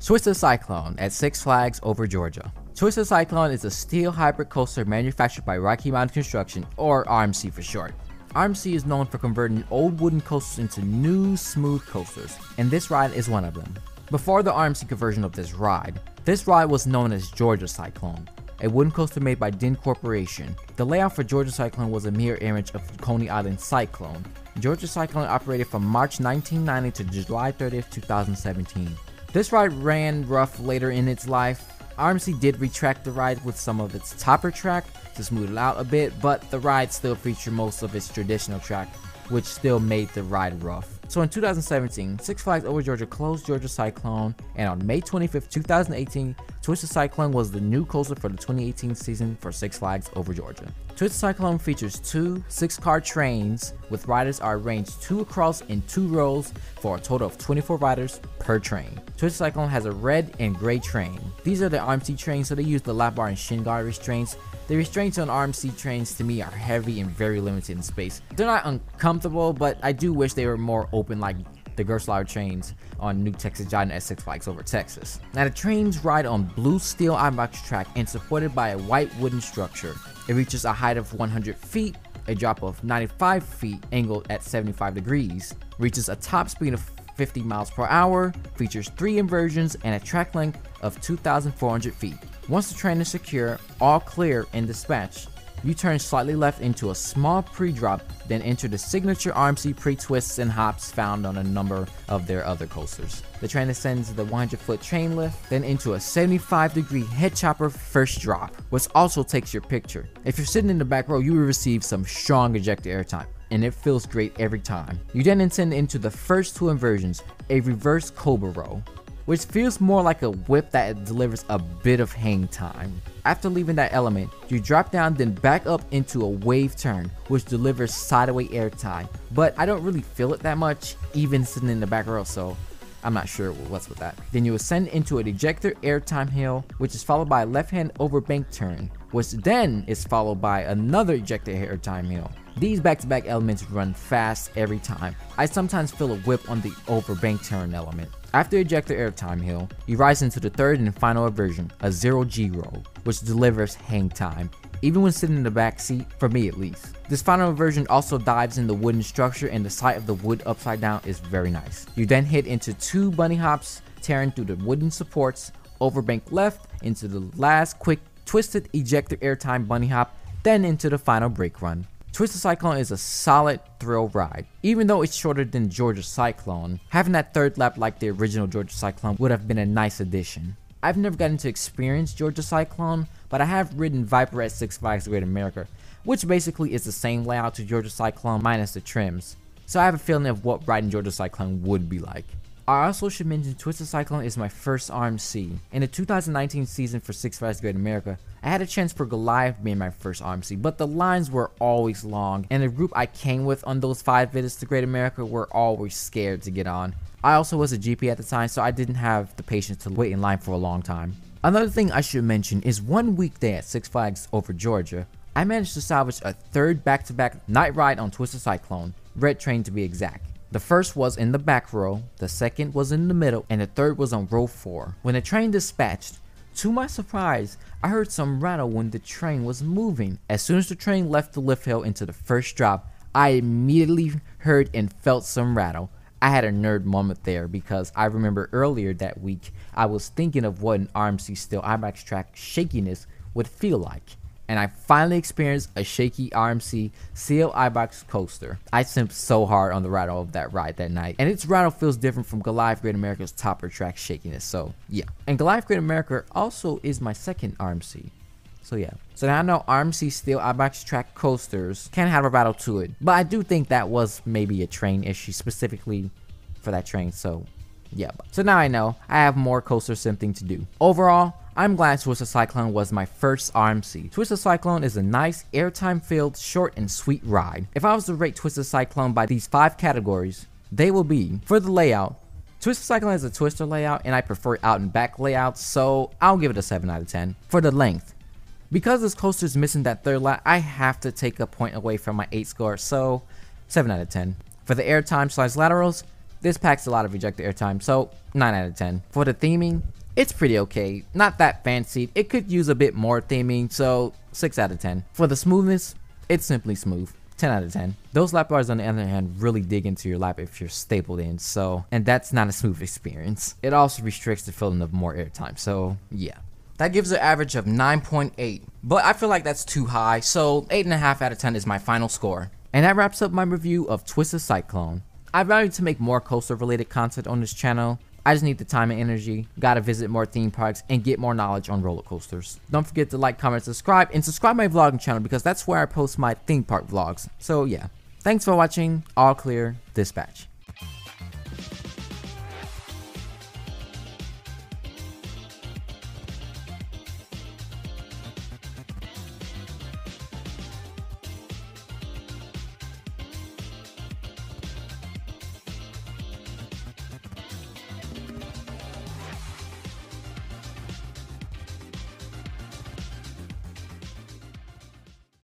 Twisted Cyclone at Six Flags over Georgia. Twisted Cyclone is a steel hybrid coaster manufactured by Rocky Mountain Construction, or RMC for short. RMC is known for converting old wooden coasters into new, smooth coasters, and this ride is one of them. Before the RMC conversion of this ride was known as Georgia Cyclone, a wooden coaster made by Din Corporation. The layout for Georgia Cyclone was a mirror image of Coney Island Cyclone. Georgia Cyclone operated from March 1990 to July 30th, 2017. This ride ran rough later in its life. RMC did retract the ride with some of its topper track to smooth it out a bit, but the ride still featured most of its traditional track, which still made the ride rough. So in 2017, Six Flags Over Georgia closed Georgia Cyclone, and on May 25th, 2018, Twisted Cyclone was the new coaster for the 2018 season for Six Flags Over Georgia. Twisted Cyclone features two 6-car trains, with riders are arranged 2 across in 2 rows for a total of 24 riders per train. Twisted Cyclone has a red and gray train. These are the RMC trains, so they use the lap bar and shin guard restraints. The restraints on RMC trains to me are heavy and very limited in space. They're not uncomfortable, but I do wish they were more open like the Gerstlauer trains on New Texas Giant at Six Flags Over Texas. Now the trains ride on blue steel iBox track and supported by a white wooden structure. It reaches a height of 100 feet, a drop of 95 feet angled at 75 degrees, reaches a top speed of 50 miles per hour, features 3 inversions and a track length of 2,400 feet. Once the train is secure, all clear and dispatched, you turn slightly left into a small pre-drop, then enter the signature RMC pre-twists and hops found on a number of their other coasters. The train ascends the 100-foot chain lift, then into a 75-degree head chopper first drop, which also takes your picture. If you're sitting in the back row, you will receive some strong ejector airtime, and it feels great every time. You then ascend into the first 2 inversions, a reverse cobra row, which feels more like a whip that delivers a bit of hang time. After leaving that element, you drop down then back up into a wave turn, which delivers sideaway airtime, but I don't really feel it that much, even sitting in the back row, so I'm not sure what's with that. Then you ascend into an ejector airtime hill, which is followed by a left-hand overbank turn, which then is followed by another ejector airtime hill. These back-to-back elements run fast every time. I sometimes feel a whip on the overbank turn element. After ejector airtime hill, you rise into the third and final inversion, a 0G roll, which delivers hang time, even when sitting in the back seat, for me at least. This final inversion also dives in the wooden structure, and the sight of the wood upside down is very nice. You then hit into 2 bunny hops, tearing through the wooden supports, overbank left into the last quick twisted ejector airtime bunny hop, then into the final brake run. Twisted Cyclone is a solid thrill ride. Even though it's shorter than Georgia Cyclone, having that third lap like the original Georgia Cyclone would have been a nice addition. I've never gotten to experience Georgia Cyclone, but I have ridden Viper at Six Flags Great America, which basically is the same layout to Georgia Cyclone minus the trims. So I have a feeling of what riding Georgia Cyclone would be like. I also should mention Twisted Cyclone is my first RMC. In the 2019 season for Six Flags Great America, I had a chance for Goliath being my first RMC, but the lines were always long, and the group I came with on those 5 visits to Great America were always scared to get on. I also was a GP at the time, so I didn't have the patience to wait in line for a long time. Another thing I should mention is one weekday at Six Flags Over Georgia, I managed to salvage a third back-to-back night ride on Twisted Cyclone, Red Train to be exact. The first was in the back row, the second was in the middle, and the third was on row 4. When the train dispatched, to my surprise, I heard some rattle when the train was moving. As soon as the train left the lift hill into the first drop, I immediately heard and felt some rattle. I had a nerd moment there because I remember earlier that week I was thinking of what an RMC steel IMAX track shakiness would feel like. And I finally experienced a shaky RMC CL iBox coaster. I simped so hard on the rattle of that ride that night, and its rattle feels different from Goliath Great America's topper track shakiness, so yeah. And Goliath Great America also is my second RMC, so yeah. So now I know RMC steel iBox track coasters can have a rattle to it, but I do think that was maybe a train issue specifically for that train, so yeah. So now I know I have more coaster simping to do. Overall, I'm glad Twisted Cyclone was my first RMC. Twisted Cyclone is a nice, airtime-filled, short and sweet ride. If I was to rate Twisted Cyclone by these 5 categories, they will be: for the layout, Twisted Cyclone is a twister layout and I prefer out and back layouts, so I'll give it a 7 out of 10. For the length, because this coaster is missing that third lap, I have to take a point away from my 8 score, so 7 out of 10. For the airtime/laterals, This packs a lot of ejector airtime, so 9 out of 10. For the theming, it's pretty okay. Not that fancy. It could use a bit more theming, so 6 out of 10. For the smoothness, it's simply smooth. 10 out of 10. Those lap bars on the other hand really dig into your lap if you're stapled in, and that's not a smooth experience. It also restricts the feeling of more airtime, so yeah. That gives an average of 9.8, but I feel like that's too high, so 8.5 out of 10 is my final score. And that wraps up my review of Twisted Cyclone. I value to make more coaster related content on this channel. I just need the time and energy, gotta visit more theme parks, and get more knowledge on roller coasters. Don't forget to like, comment, subscribe, and subscribe my vlogging channel because that's where I post my theme park vlogs. So yeah, thanks for watching. All clear, dispatch.